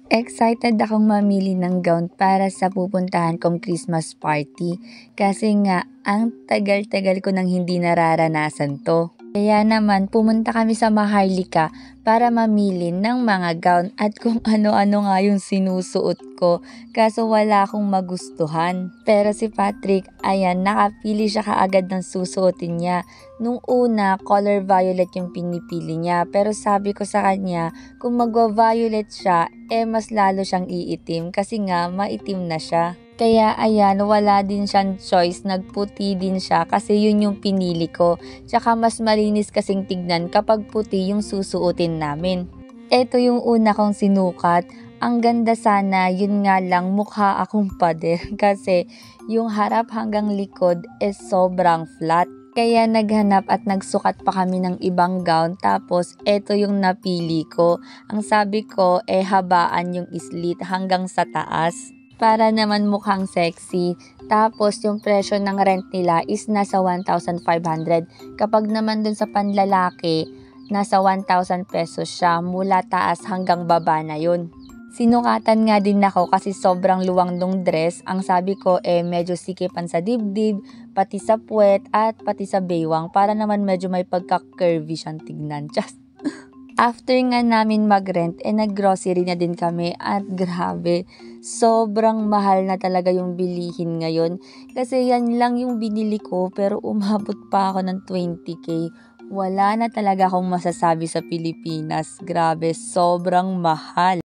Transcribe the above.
Excited akong mamili ng gown para sa pupuntahan kong Christmas party kasi nga ang tagal-tagal ko nang hindi nararanasan 'to. Kaya naman pumunta kami sa Maharlika para mamili ng mga gown at kung ano-ano nga yung sinusuot ko kaso wala akong magustuhan. Pero si Patrick, ayan, nakapili siya kaagad ng susuotin niya. Nung una, color violet yung pinipili niya pero sabi ko sa kanya kung magwa-violet siya, mas lalo siyang iitim kasi nga maitim na siya. Kaya ayan, wala din siyang choice, nagputi din siya kasi yun yung pinili ko. Tsaka mas malinis kasing tignan kapag puti yung susuotin namin. Ito yung una kong sinukat. Ang ganda sana, yun nga lang mukha akong pader kasi yung harap hanggang likod is sobrang flat. Kaya naghanap at nagsukat pa kami ng ibang gown tapos eto yung napili ko. Ang sabi ko habaan yung islit hanggang sa taas para naman mukhang sexy. Tapos yung presyo ng rent nila is nasa 1,500. Kapag naman dun sa panlalaki, nasa 1,000 pesos siya mula taas hanggang baba na yun. Sinukatan nga din ako kasi sobrang luwang nung dress. Ang sabi ko medyo sikipan sa dibdib, pati sa puwet at pati sa baywang para naman medyo may pagka-curvy siyang tignan. Just after nga namin mag-rent, nag-grocery na din kami at grabe, sobrang mahal na talaga yung bilihin ngayon. Kasi yan lang yung binili ko pero umabot pa ako ng 20K. Wala na talaga akong masasabi sa Pilipinas. Grabe, sobrang mahal.